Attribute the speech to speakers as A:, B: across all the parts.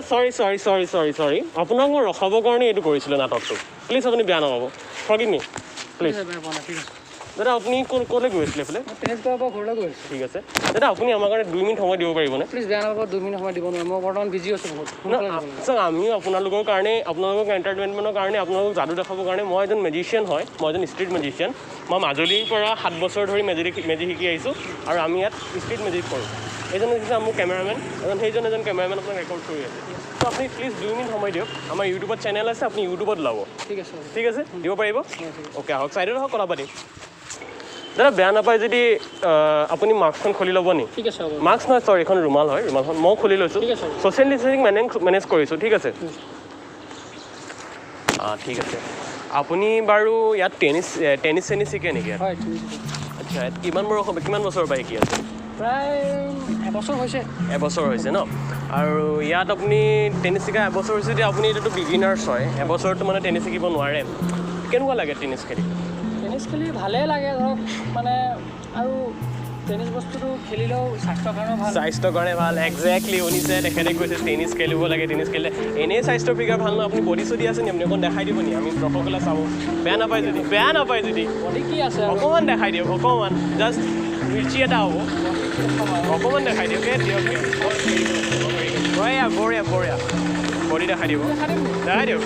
A: সৰি আপোনাক মই ৰখাবৰ কাৰণে এইটো কৰিছিলোঁ নাটকটো প্লিজ আপুনি বেয়া নাপাব ফৰগিভ মি প্লিজ দাদা আপুনি ক'লৈ গৈ আছিলে এইফালে ঠিক আছে দাদা আপুনি আমাৰ কাৰণে 2 মিনিট সময় দিব পাৰিবনে
B: প্লিজ বেয়া নাপাব 2 মিনিট সময় দিব নোৱাৰিম মই বৰ্তমান বিজি আছোঁ বহুত
A: চাওক আমিও আপোনালোকৰ কাৰণে আপোনালোকক এণ্টাৰটেইনমেণ্টৰ কাৰণে আপোনালোকক যাদু দেখাবৰ কাৰণে মই এজন মেজিচিয়ান হয় মই এজন ষ্ট্ৰীট মেজিচিয়ান মই মাজুলীৰ পৰা 7 বছৰ ধৰি মেজিক শিকি আহিছোঁ আৰু আমি ইয়াত ষ্ট্ৰীট মেজিক কৰোঁ এইজন হৈছে মোৰ কেমেৰামেন সেইজন এজন কেমেৰামেন আপোনাক ৰেকৰ্ড কৰি আছে তো আপুনি প্লিজ 2 মিনিট সময় দিয়ক আমাৰ ইউটিউবত চেনেল আছে আপুনি ইউটিউবত ওলাব ঠিক আছে দিব পাৰিব অ'কে আহক ছাইডত আহক কথা পাতিম দাদা বেয়া নাপায় যদি আপুনি মাস্কখন খুলি ল'ব নি মাস্ক নহয় চৰি এখন ৰুমাল হয় ৰুমালখন মই খুলি লৈছোঁ ছ'চিয়েল ডিষ্টেঞ্চিং মেনেজ কৰিছোঁ ঠিক আছে ঠিক আছে আপুনি বাৰু ইয়াত টেনিছ চেনিছ শিকে নেকি আচ্ছা কিমান বছৰৰ পৰা শিকি আছে
B: প্ৰায়
A: এবছৰ হৈছে ন আৰু ইয়াত আপুনি টেনিছ শিকা এবছৰ হৈছে যদি আপুনি এতিয়াতো বিগিনাৰ্ছ হয় এবছৰটো মানে টেনিছ শিকিব নোৱাৰে কেনেকুৱা লাগে টেনিছ খেলি
B: ভালেই লাগে ধৰক মানে আৰু টেনিছ বস্তুটো খেলিলেও স্বাস্থ্যৰ কাৰণে ভাল একজেক্টলি শুনিছে তেখেতে কৈছে টেনিছ খেলিব লাগে টেনিছ খেলিলে এনেই স্বাস্থ্য ফিগাৰ ভাল ন আপুনি বডি চডি আছে নি আপুনি অকণ দেখাই দিব নি আমি দৰ্শকলৈ চাব বেয়া নাপায় যদি বডি কি আছে
A: অকণমান দেখাই দিয়ক অকণমান জাষ্ট মিৰ্চি এটা হ'ব অকণমান দেখাই দিয়ক বঢ়িয়া বডি দেখাই দিব দেখাই দিয়ক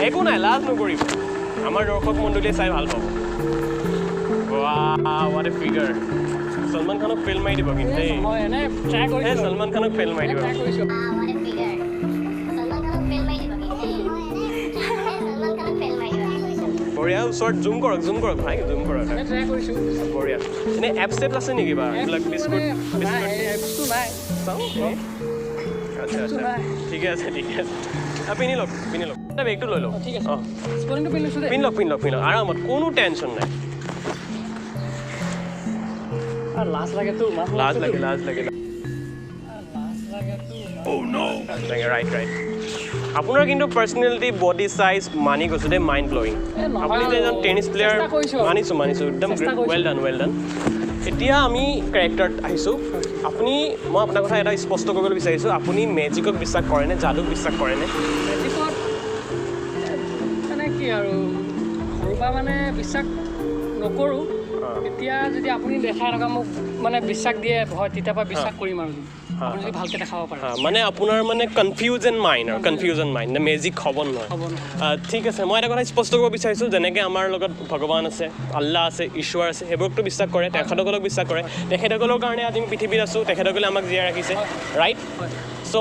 A: একো নাই লাজ নকৰিব আমাৰ দৰ্শক মণ্ডলীয়ে চাই ভাল পাব what a figure সলমান খানক ফেল মাৰি দিব কিন্তু সলমান খানক ফেল মাৰি দিব বঢ়িয়া ওচৰত জুম কৰক ভাই জুম কৰক বঢ়িয়া এনেই এপ ষ্টেপ আছে নেকি বা এইবিলাক বিস্কুট আচ্ছা ঠিকে আছে পিন্ধি লওক বেগটো লৈ লওক পিন্ধি লওক আৰামত কোনো টেনশ্যন নাই
B: লাজ লাগে
A: ৰাইট আপোনাৰ কিন্তু পাৰ্চনেলিটি বডি চাইজ মানি গৈছোঁ দেই মাইণ্ড ব্লয়িং আপুনি যে এজন টেনিছ প্লেয়াৰ মানিছোঁ একদম ৱেল ডান এতিয়া আমি কেৰেক্টাৰত আহিছোঁ মই আপোনাৰ কথা এটা স্পষ্ট কৰিবলৈ বিচাৰিছোঁ আপুনি মেজিকক বিশ্বাস কৰেনে যাদুক বিশ্বাস কৰেনে
B: মানে কি আৰু সৰুৰ পৰা মানে বিশ্বাস নকৰোঁ এতিয়া যদি আপুনি দেখাই থকা মোক মানে বিশ্বাস দিয়ে হয় তেতিয়াৰ পৰা বিশ্বাস কৰিম আৰু আপুনি যদি ভালকৈ দেখাব পাৰে
A: মানে আপোনাৰ মানে কনফিউজন মাইণ্ড মেজিক হ'ব নহয় ঠিক আছে মই এটা কথা স্পষ্ট কৰিব বিচাৰিছোঁ যেনেকৈ আমাৰ লগত ভগৱান আছে আল্লাহ আছে ঈশ্বৰ আছে সেইবোৰকতো বিশ্বাস কৰে তেখেতসকলক বিশ্বাস কৰে তেখেতসকলৰ কাৰণে আজি আমি পৃথিৱীত আছোঁ তেখেতসকলে আমাক জীয়াই ৰাখিছে ৰাইট চ'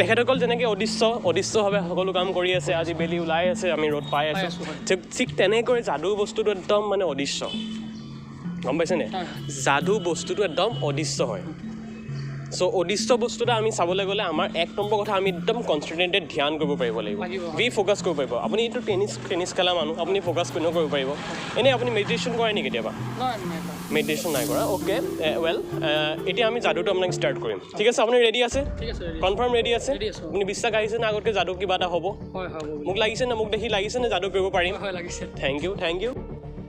A: তেখেতসকল যেনেকৈ অদৃশ্যভাৱে সকলো কাম কৰি আছে আজি বেলি ওলাই আছে আমি ৰ'দ পাই আছোঁ ঠিক তেনেকৈ যাদু বস্তুটো একদম মানে অদৃশ্য গম পাইছেনে যাদু বস্তুটো একদম অদৃশ্য হয় চ' অদৃশ্য বস্তুটো আমি চাবলৈ গ'লে আমাৰ 1 নম্বৰ কথা আমি একদম কনচেনট্ৰেটেড ধ্যান কৰিব পাৰিব লাগিব ফ'কাছ কৰিব পাৰিব আপুনি এইটো টেনিছ খেলা মানুহ আপুনি ফ'কাছ কৰিব পাৰিব এনেই আপুনি মেডিটেশ্যন কৰে নেকি কেতিয়াবা মেডিটেশ্যন নাই কৰা অ'কে ৱেল এতিয়া আমি যাদুটো আপোনাক ষ্টাৰ্ট কৰিম ঠিক আছে আপুনি ৰেডি আছে কনফাৰ্ম ৰেডি আছে আপুনি বিশ্বাস আহিছে নে আগতকৈ যাদু কিবা এটা হ'ব মোক লাগিছে নে মোক দেখি লাগিছে নে যাদু কৰিব পাৰিম থেংক ইউ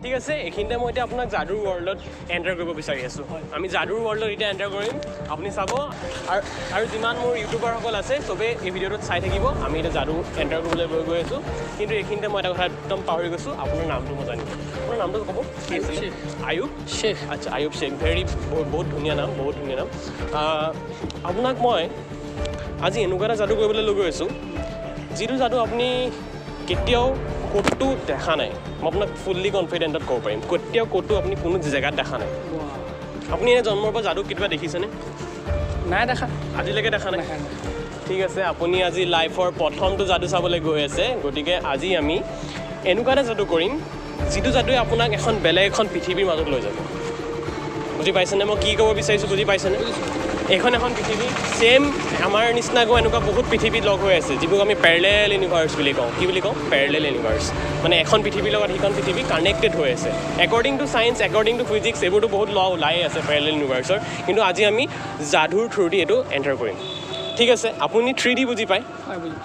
A: ঠিক আছে এইখিনিতে মই এতিয়া আপোনাক যাদুৰ ৱৰ্ল্ডত এণ্টাৰ কৰিব বিচাৰি আছোঁ আমি যাদুৰ ৱৰ্ল্ডত এতিয়া এণ্টাৰ কৰিম আপুনি চাব আৰু যিমান মোৰ ইউটিউবাৰসকল আছে চবেই এই ভিডিঅ'টোত চাই থাকিব আমি এতিয়া যাদু এণ্টাৰ কৰিবলৈ গৈ আছোঁ কিন্তু এইখিনিতে মই এটা কথা একদম পাহৰি গৈছোঁ আপোনাৰ নামটো মই জানিম আপোনাৰ নামটো ক'ব কি আছিলে আয়ুব শ্বেখ আচ্ছা আয়ুব শ্বেখ বহুত ধুনীয়া নাম আপোনাক মই আজি এনেকুৱা এটা যাদু কৰিবলৈ লৈ গৈ আছোঁ যিটো যাদু আপুনি কেতিয়াও ক'তো দেখা নাই মই আপোনাক ফুল্লি কনফিডেণ্টত ক'ব পাৰিম কেতিয়াও ক'তো আপুনি কোনো জেগাত দেখা নাই আপুনি এনে জন্মৰ পৰা যাদু কেতিয়াবা দেখিছেনে
B: নাই দেখা
A: আজিলৈকে দেখা নাই ঠিক আছে আপুনি আজি লাইফৰ প্ৰথমটো যাদু চাবলৈ গৈ আছে গতিকে আজি আমি এনেকুৱা এটা যাদু কৰিম যিটো যাদুৱে আপোনাক বেলেগ এখন পৃথিৱীৰ মাজত লৈ যাব বুজি পাইছেনে মই কি ক'ব বিচাৰিছোঁ বুজি পাইছেনে এখন পৃথিৱী ছেইম আমাৰ নিচিনাকৈ এনেকুৱা বহুত পৃথিৱীত লগ হৈ আছে যিবোৰ আমি পেৰেলেল ইউনিভাৰ্ছ বুলি কওঁ কি বুলি কওঁ পেৰেলেল ইউনিভাৰ্ছ মানে এখন পৃথিৱীৰ লগত সেইখন পৃথিৱী কানেক্টেড হৈ আছে according to science according to physics এইবোৰতো বহুত ল ওলাই আছে পেৰেলেল ইউনিভাৰ্ছৰ কিন্তু আজি আমি যাদুৰ থ্ৰুদি এইটো এণ্টাৰ কৰিম ঠিক আছে আপুনি 3D বুজি পায়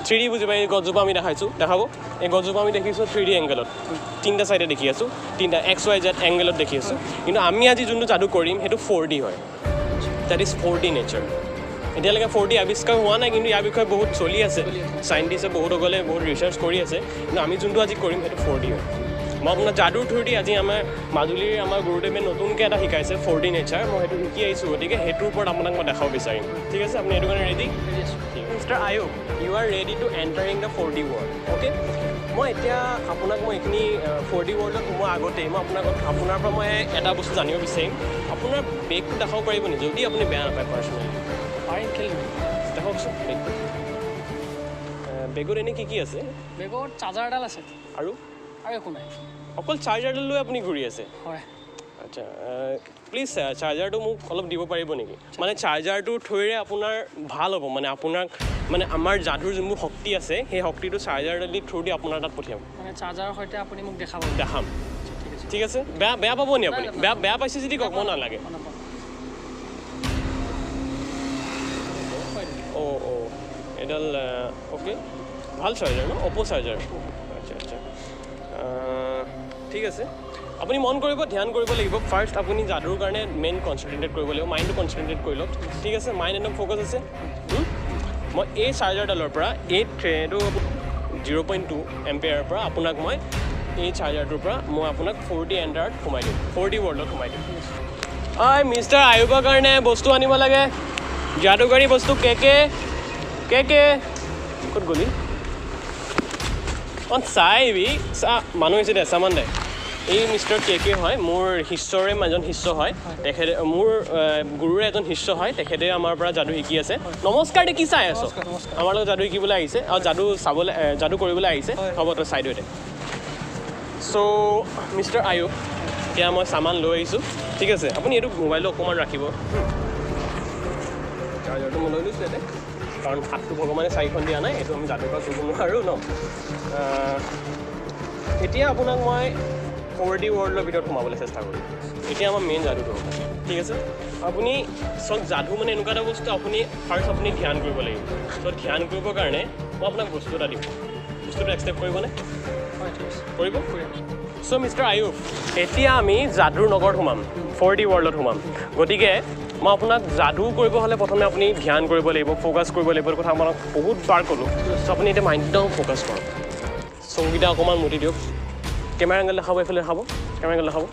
A: 3D বুজি পায় এই গছজোপা আমি দেখাব এই গছজোপা আমি দেখিছোঁ 3D এংগেলত 3টা চাইডে দেখি আছোঁ 3টা XYZ এংগেলত দেখি আছোঁ কিন্তু আমি আজি যোনটো যাদু কৰিম সেইটো 4D হয় that is 4D nature এতিয়ালৈকে 4D আৱিষ্কাৰ হোৱা নাই, কিন্তু ইয়াৰ বিষয়ে বহুত চলি আছে, চাইণ্টিষ্টে বহুতসকলে বহুত ৰিচাৰ্চ কৰি আছে, কিন্তু আমি যোনটো আজি কৰিম সেইটো 4D হয়। মই আপোনাৰ যাদুৰ থ্ৰুদি আজি আমাৰ মাজুলীৰ আমাৰ গুৰুদেৱে নতুনকৈ এটা শিকাইছে 4D নেচাৰ, মই সেইটো শিকি আহিছোঁ, গতিকে সেইটোৰ ওপৰত আপোনাক মই দেখাব বিচাৰিম। ঠিক আছে, আপুনি সেইটো কাৰণে ready? Mister Ayub, you are ready to entering the 4D world. Okay, মই এতিয়া আপোনাক মই এইখিনি 4D ৱৰ্ল্ডত সোমোৱাৰ আগতেই মই আপোনাৰ পৰা মই এটা বস্তু জানিব বিচাৰিম, আপোনাৰ বেগটো দেখাব পাৰিব নেকি, যদি আপুনি বেয়া নাপায় পাৰ্চনেলি?
B: পাৰিম, খেলিম।
A: দেখাওকচোন বেগটো। বেগত এনেই কি আছে?
B: বেগত চাৰ্জাৰ এডাল আছে
A: আৰু
B: একো নাই,
A: অকল চাৰ্জাৰডাল লৈ আপুনি ঘূৰি আছে?
B: হয়।
A: আচ্ছা, প্লিজ চাৰ্জাৰটো মোক অলপ দিব পাৰিব নেকি? মানে চাৰ্জাৰটোৰ থ্ৰুৰে আপোনাৰ ভাল হ'ব, মানে আপোনাক মানে আমাৰ যাদুৰ যোনবোৰ শক্তি আছে সেই শক্তিটো চাৰ্জাৰডালি থ্ৰুদি আপোনাৰ তাত পঠিয়াম।
B: মানে চাৰ্জাৰৰ সৈতে আপুনি মোক দেখাম।
A: ঠিক আছে, বেয়া পাব নি আপুনি? বেয়া পাইছে যদি কওক, মই নালাগে। অ' এডাল অ'কে, ভাল চাৰ্জাৰ ন? অপ' চাৰ্জাৰ। আচ্ছা, ঠিক আছে, আপুনি মন কৰিব, ধ্যান কৰিব লাগিব। ফাৰ্ষ্ট আপুনি যাদুৰ কাৰণে মেইন কনচেনট্ৰেট কৰিব লাগিব, মাইণ্ডটো কনচেনট্ৰেট কৰি লওক। ঠিক আছে, মাইণ্ড একদম ফ'কাছ আছে। মই এই চাৰ্জাৰডালৰ পৰা এইটো 0.2 এম্পিয়াৰৰ পৰা আপোনাক মই এই চাৰ্জাৰটোৰ পৰা মই আপোনাক 4D এণ্ডাৰত সোমাই দিম, 4D ৱৰ্ল্ডত সোমাই দিম। মিষ্টাৰ আয়ুবৰ কাৰণে বস্তু আনিব লাগে, যাদুকাৰী বস্তু। কে ক'ত গ'লি? চাইবি মানুহ হৈছে দে, চামান দে। এই মিষ্টাৰ কে হয়, মোৰ শিষ্যৰে এজন শিষ্য হয়, তেখেতে মোৰ গুৰুৰে এজন শিষ্য হয়, তেখেতে আমাৰ পৰা যাদু শিকি আছে। নমস্কাৰ দে, কি চাই আছ? আমাৰ লগত যাদু শিকিবলৈ আহিছে আৰু যাদু কৰিবলৈ আহিছে। হ'ব, তই চাই দিওঁ দে। চ' মিষ্টাৰ আয়ুব, এতিয়া মই চামান লৈ আহিছোঁ। ঠিক আছে, আপুনি এইটো মোবাইলটো অকণমান ৰাখিব। চাৰ্জাৰটো মই লৈ লৈছোঁ ইয়াতে, কাৰণ হাতটো ভগৱানে 4খন দিয়া নাই, এইটো আমি যাদুৰ পৰা চুব নোৱাৰোঁ ন। এতিয়া আপোনাক মই 4D ৱৰ্ল্ডৰ ভিতৰত সোমাবলৈ চেষ্টা কৰিম। এতিয়া আমাৰ মেইন যাদুটো হ'ব। ঠিক আছে, আপুনি চব যাদু মানে এনেকুৱা এটা বস্তু, আপুনি ফাৰ্ষ্ট আপুনি ধ্যান কৰিব লাগিব। চ' ধ্যান কৰিবৰ কাৰণে মই আপোনাক বস্তু এটা দিম, বস্তুটো একচেপ্ট কৰিবনে? কৰিব। চ' মিষ্টাৰ আয়ুব, এতিয়া আমি যাদুৰ নগৰত সোমাম, 4D ৱৰ্ল্ডত সোমাম। গতিকে মই আপোনাক যাদু কৰিব হ'লে প্ৰথমে আপুনি ধ্যান কৰিব লাগিব, ফ'কাছ কৰিব লাগিব। এইটো কথা আপোনাক বহুতবাৰ ক'লোঁ। চ' আপুনি এতিয়া মাইণ্ডটো ফ'কাছ কৰক, চকুকেইটা অকণমান মুটি দিয়ক। কেমেৰা এংগল দেখাব, এইফালে দেখাব, কেমেৰা এংগল দেখাব।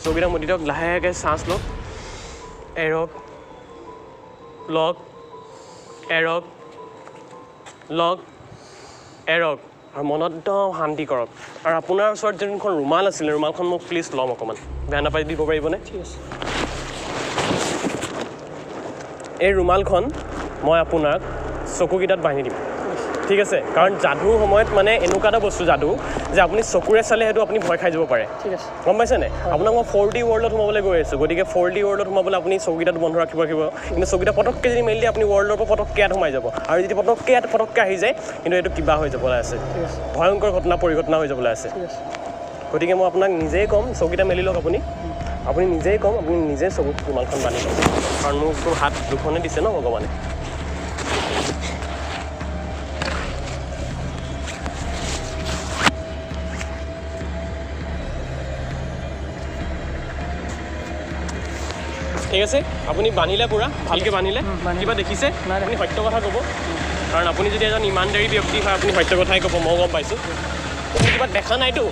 A: চকুকেইটা মুটি দিয়ক, লাহেকৈ শ্বাস লওক, এৰক, লওক, এৰক, লওক, এৰক, আৰু মনত একদম শান্তি কৰক। আৰু আপোনাৰ ওচৰত যোনখন ৰুমাল আছিলে, ৰুমালখন মোক প্লিজ ল'ম অকণমান, বেয়া নাপাই দিব পাৰিবনে?
B: ঠিক আছে।
A: এই ৰুমালখন মই আপোনাক চকুকেইটাত বান্ধি দিম। ঠিক আছে, কাৰণ যাদুৰ সময়ত মানে এনেকুৱা এটা বস্তু যাদু যে আপুনি চকুৰে চালে সেইটো আপুনি ভয় খাই যাব পাৰে।
B: ঠিক আছে,
A: গম পাইছেনে? আপোনাক মই 4D ৱৰ্ল্ডত সোমাবলৈ গৈ আছোঁ। গতিকে 4D ৱৰ্ল্ডত সোমাবলৈ আপুনি চকুকেইটাত বন্ধ ৰাখিব। কিন্তু চকুকেইটা পটককৈ যদি মেলি দিয়ে আপুনি ৱৰ্ল্ডৰ পৰা পটককৈ ইয়াত সোমাই যাব, আৰু যদি পটককৈ আহি যায় কিন্তু এইটো কিবা হৈ যাবলৈ আছে, ভয়ংকৰ পৰিঘটনা হৈ যাবলৈ আছে। গতিকে মই আপোনাক নিজেই ক'ম, চকুকেইটা মেলি লওক। আপুনি নিজেই ক'ম, আপুনি নিজেই চকুত ৰুমালখন বান্ধি লওক, কাৰণ মোকতো হাত দুখনে দিছে ন ভগৱানে। ঠিক আছে, আপুনি বান্ধিলে, পূৰা ভালকৈ বান্ধিলে। কিবা দেখিছে? আপুনি সত্য কথা ক'ব, কাৰণ আপুনি যদি এজন ইমানদাৰী ব্যক্তি হয় আপুনি সত্য কথাই ক'ব, মই গম পাইছোঁ। আপুনি কিবা দেখা নাইতো?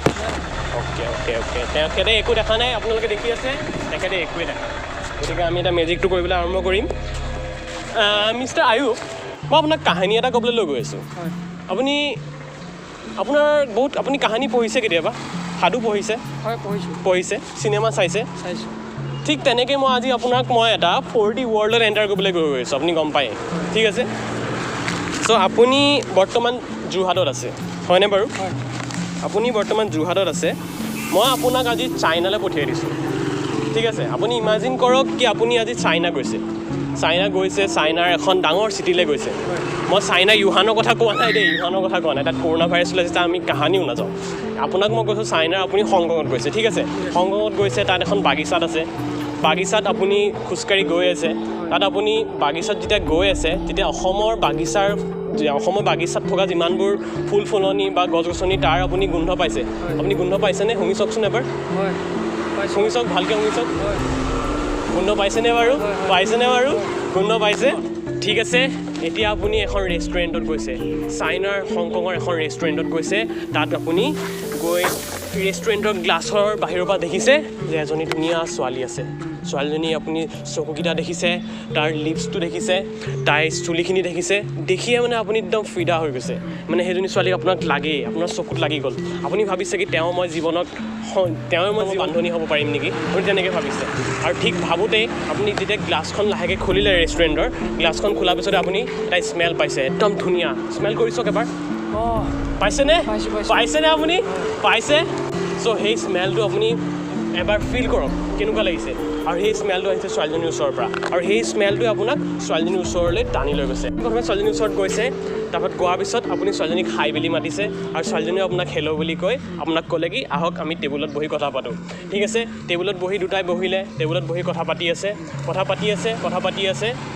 A: অ'কে, তেখেতে একো দেখা নাই, আপোনালোকে দেখি আছে, তেখেতে একোৱেই দেখা নাই। গতিকে আমি এটা মেজিকটো কৰিবলৈ আৰম্ভ কৰিম। মিষ্টাৰ আয়ুব, মই আপোনাক কাহিনী এটা ক'বলৈ লৈ গৈ আছোঁ। আপুনি কাহিনী পঢ়িছে কেতিয়াবা? সাধু পঢ়িছে? পঢ়িছে। চিনেমা চাইছে? ঠিক তেনেকৈ মই আজি আপোনাক এটা 4D ৱৰ্ল্ডত এণ্টাৰ কৰিবলৈ গৈ আছোঁ, আপুনি গম পায়। ঠিক আছে, চ' আপুনি বৰ্তমান যোৰহাটত আছে, হয়নে বাৰু? আপুনি বৰ্তমান যোৰহাটত আছে। মই আপোনাক আজি চাইনালৈ পঠিয়াই দিছোঁ। ঠিক আছে, আপুনি ইমাজিন কৰক কি আপুনি আজি চাইনা গৈছে, চাইনাৰ এখন ডাঙৰ চিটিলৈ গৈছে। মই চাইনা ইউহানৰ কথা কোৱা নাই দেই, তাত কৰোণা ভাইৰাছ ওলাইছে, তাত আমি কাহানিও নাযাওঁ। আপোনাক মই কৈছোঁ চাইনাৰ আপুনি হংকঙত গৈছে। ঠিক আছে, হংকঙত গৈছে, তাত এখন বাগিচাত আছে। বাগিচাত আপুনি খোজকাঢ়ি গৈ আছে, তাত আপুনি বাগিচাত যেতিয়া গৈ আছে তেতিয়া অসমৰ বাগিচাত থকা যিমানবোৰ ফুল ফুলনি বা গছ গছনি তাৰ আপুনি গোন্ধ পাইছে। আপুনি গোন্ধ পাইছেনে? শুনি চাওকচোন এবাৰ, শুনি চাওক, ভালকৈ শুনি চাওক। গোন্ধ পাইছেনে বাৰু? গোন্ধ পাইছে? ঠিক আছে এতিয়া আপুনি এখন ৰেষ্টুৰেণ্টত গৈছে চাইনাৰ হংকঙৰ এখন ৰেষ্টুৰেণ্টত গৈছে তাত আপুনি গৈ ৰেষ্টুৰেণ্টৰ গ্লাছৰ বাহিৰৰ পৰা দেখিছে যে এজনী ধুনীয়া ছোৱালী আছে ছোৱালীজনী আপুনি চকুকেইটা দেখিছে তাৰ লিপছটো দেখিছে তাইৰ চুলিখিনি দেখিছে দেখিয়ে মানে আপুনি একদম ফিদা হৈ গৈছে মানে সেইজনী ছোৱালী আপোনাক লাগেই আপোনাৰ চকুত লাগি গ'ল আপুনি ভাবিছে কি মই জীৱনত মই বান্ধনি হ'ব পাৰিম নেকি আপুনি তেনেকৈ ভাবিছে আৰু ঠিক ভাবোঁতেই আপুনি যেতিয়া গ্লাছখন লাহেকৈ খুলিলে ৰেষ্টুৰেণ্টৰ গ্লাছখন খোলাৰ পিছতে আপুনি এটা স্মেল পাইছে একদম ধুনীয়া স্মেল কৰি চাওক এবাৰ
B: অঁ
A: পাইছেনে
B: পাইছোঁ।
A: পাইছেনে আপুনি পাইছে চ' সেই স্মেলটো আপুনি এবাৰ ফিল কৰক কেনেকুৱা লাগিছে আৰু সেই স্মেলটো আহিছে ছোৱালীজনীৰ ওচৰৰ পৰা আৰু সেই স্মেলটোৱে আপোনাক ছোৱালীজনীৰ ওচৰলৈ টানি লৈ গৈছে প্ৰথমে ছোৱালীজনীৰ ওচৰত গৈছে তাৰপৰা গোৱাৰ পিছত আপুনি ছোৱালীজনীক হাই বুলি মাতিছে আৰু ছোৱালীজনীয়ে আপোনাক হেল্ল' বুলি কৈ আপোনাক ক'লে কি আহক আমি টেবুলত বহি কথা পাতোঁ ঠিক আছে টেবুলত বহি দুটাই বহিলে টেবুলত বহি কথা পাতি আছে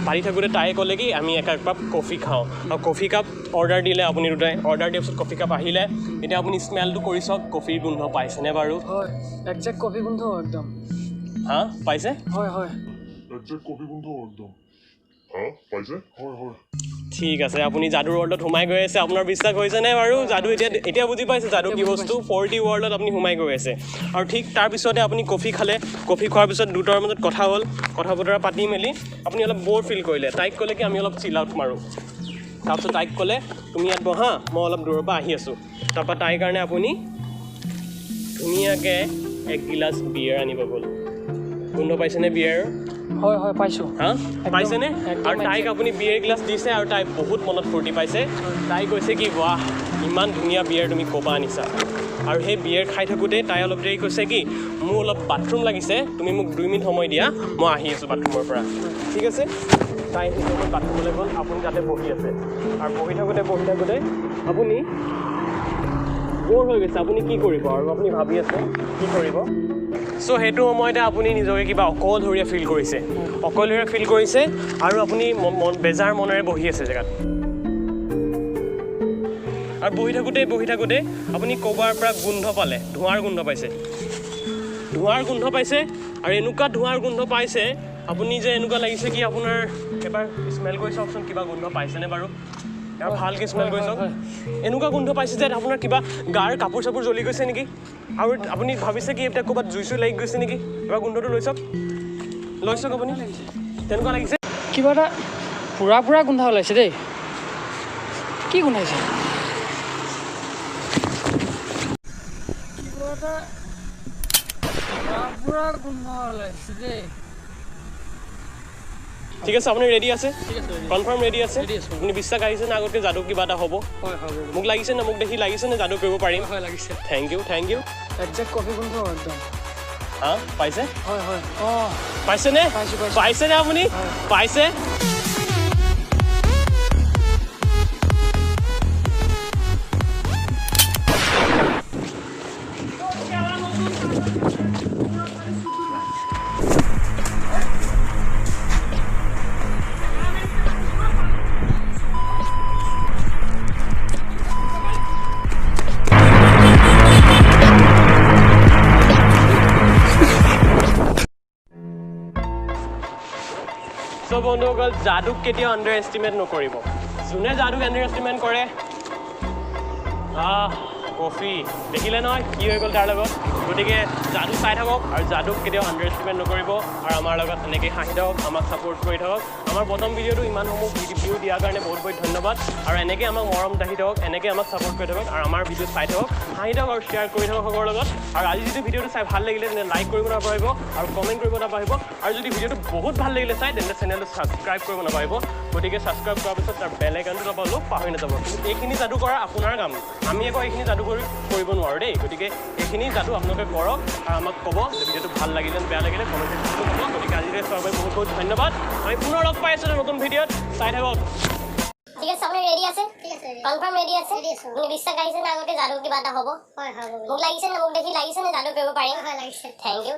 A: পাতি থাকোঁতে তাই ক'লে কি আমি এক কাপ কফি খাওঁ আৰু কফি কাপ অৰ্ডাৰ দিলে আপুনি দুটাই অৰ্ডাৰ দিয়াৰ পিছত কফি কাপ আহিলে এতিয়া আপুনি স্মেলটো কৰি চাওক কফিৰ গোন্ধ পাইছেনে বাৰু
B: হয় একজেক্ট কফি গোন্ধ একদম
A: হা পাইছে
B: হয় হয়
C: একজেক্ট কপি বন্ধ একদম হ্যাঁ পাইছে হয় হয়
A: ঠিক আছে আপুনি যাদুৰ ৱৰ্ল্ডত সোমাই গৈ আছে আপোনাৰ বিশ্বাস হৈছেনে বাৰু যাদু এতিয়া বুজি পাইছে যাদু কি বস্তু 4D ৱৰ্ল্ডত আপুনি সোমাই গৈ আছে আৰু ঠিক তাৰপিছতে আপুনি কফি খালে কফি খোৱাৰ পিছত দুটাৰ মাজত কথা হ'ল কথা বতৰা পাতি মেলি আপুনি অলপ ব'ৰ ফিল কৰিলে তাইক ক'লে কি আমি অলপ চিল আউট মাৰোঁ তাৰপিছত তাইক ক'লে তুমি ইয়াত বহা মই অলপ দূৰৰ পৰা আহি আছোঁ তাৰপৰা তাইৰ কাৰণে আপুনি ধুনীয়াকৈ এক গিলাচ বিয়েৰ আনিব গ'ল গোন্ধ পাইছেনে বিয়েৰ
B: হয় হয় পাইছোঁ
A: হা পাইছেনে
B: একদম
A: আৰু তাইক আপুনি বিয়েৰ গিলাচ দিছে আৰু তাই বহুত মনত ফূৰ্তি পাইছে তাই কৈছে কি ৱাহ ইমান ধুনীয়া বিয়েৰ তুমি ক'বা আনিছা আৰু সেই বিয়েৰ খাই থাকোঁতে তাই অলপ দেৰি কৈছে কি মোৰ অলপ বাথৰুম লাগিছে তুমি মোক 2 মিনিট সময় দিয়া মই আহি আছোঁ বাথৰুমৰ পৰা ঠিক আছে তাই সেই সময়ত বাথৰুমলৈ গ'ল আপুনি তাতে বহি আছে আৰু বহি থাকোঁতে আপুনি ব'ৰ হৈ গৈছে আপুনি কি কৰিব আৰু আপুনি ভাবি আছে কি কৰিব চ' সেইটো সময়তে আপুনি নিজকে কিবা অকলশৰীয়া ফিল কৰিছে আৰু আপুনি বেজাৰ মনেৰে বহি আছে জেগাত আৰু বহি থাকোঁতে আপুনি ক'ৰবাৰ পৰা গোন্ধ পালে ধোঁৱাৰ গোন্ধ পাইছে আৰু এনেকুৱা ধোঁৱাৰ গোন্ধ পাইছে আপুনি যে এনেকুৱা লাগিছে কি আপোনাৰ এবাৰ স্মেল কৰি চাওকচোন কিবা গোন্ধ পাইছেনে বাৰু এবাৰ ভালকৈ স্মেল কৰি চাওক এনেকুৱা গোন্ধ পাইছে যে আপোনাৰ কিবা গাৰ কাপোৰ চাপোৰ জ্বলি গৈছে নেকি আৰু আপুনি ভাবিছে কি এতিয়া ক'ৰবাত জুই লাগি গৈছে নেকি এবাৰ গোন্ধটো লৈ চাওক আপুনি তেনেকুৱা লাগিছে
B: কিবা এটা পুৰা গোন্ধ ওলাইছে দেই কি গোন্ধাইছে কিবা এটা পুৰা গোন্ধ ওলাইছে দেই
A: ঠিক আছে আপুনি ৰেডি আছে কনফাৰ্ম ৰেডি আছে আপুনি বিশ্বাস আহিছে নে আগতকৈ যাদু কিবা এটা হ'ব
B: হয় হয়
A: মোক লাগিছে নে মোক দেখি লাগিছে নে যাদু কৰিব পাৰিম
B: হয় লাগিছে
A: থেংক ইউ
B: একজেক্ট কফি গোন্ধ একদম
A: হা পাইছে
B: হয় হয় অঁ
A: পাইছেনে
B: পাইছোঁ
A: পাইছেনে আপুনি পাইছে চ' বন্ধুসকল যাদুক কেতিয়াও আণ্ডাৰ এষ্টিমেট নকৰিব যোনে যাদুক আণ্ডাৰ এষ্টিমেট কৰে কফি দেখিলে নহয় কি হৈ গ'ল তাৰ লগত গতিকে যাদু চাই থাকক আৰু যাদুক কেতিয়াও আণ্ডাৰ এষ্টিমেট নকৰিব আৰু আমাৰ লগত এনেকৈ হাঁহি থাকক আমাক ছাপোৰ্ট কৰি থাকক আমাৰ প্ৰথম ভিডিঅ'টো ইমানসমূহ ভিউ দিয়াৰ কাৰণে বহুত ধন্যবাদ আৰু এনেকৈ আমাক মৰম দাহি থাকক এনেকৈ আমাক ছাপোৰ্ট কৰি থাকক আৰু আমাৰ ভিডিঅ' চাই থাকক হাঁহি থাকক আৰু শ্বেয়াৰ কৰি থাকক সকলোৰে লগত আৰু আজি যদি ভিডিঅ'টো চাই ভাল লাগিলে তেন্তে লাইক কৰিব নাপাহৰিব আৰু কমেণ্ট কৰিব নাপাহৰিব আৰু যদি ভিডিঅ'টো বহুত ভাল লাগিলে চাই তেন্তে চেনেলটো ছাবস্ক্ৰাইব কৰিব নাপাহৰিব গতিকে ছাবস্ক্ৰাইব কৰাৰ পিছত তাৰ বেল আইকনটো দবালেও পাহৰি নাযাব এইখিনি যাদু কৰা আপোনাৰ কাম আমি আকৌ এইখিনি যাদু কৰিব নোৱাৰোঁ দেই গতিকে এইখিনি যাদু আপোনালোকে কৰক আৰু আমাক ক'ব যে ভিডিঅ'টো ভাল লাগিলে বেয়া লাগিলে কমেণ্ট ছেকশ্যনত ক'ব গতিকে আজিলৈ চোৱাৰ বাবে বহুত ধন্যবাদ আমি পুনৰ লগ পাই আছোঁ নতুন ভিডিঅ'ত চাই থাকক
D: ঠিক আছে আপুনি ৰেডি আছে কনফাৰ্ম ৰেডি আছে আপুনি বিশ্বাস আহিছে নে আগতে যাদু কিবা এটা হ'ব হয় হয় মোক লাগিছে নে মোক দেখি লাগিছে নে যাদু কৰিব পাৰিম হয় লাগিছে থেংক ইউ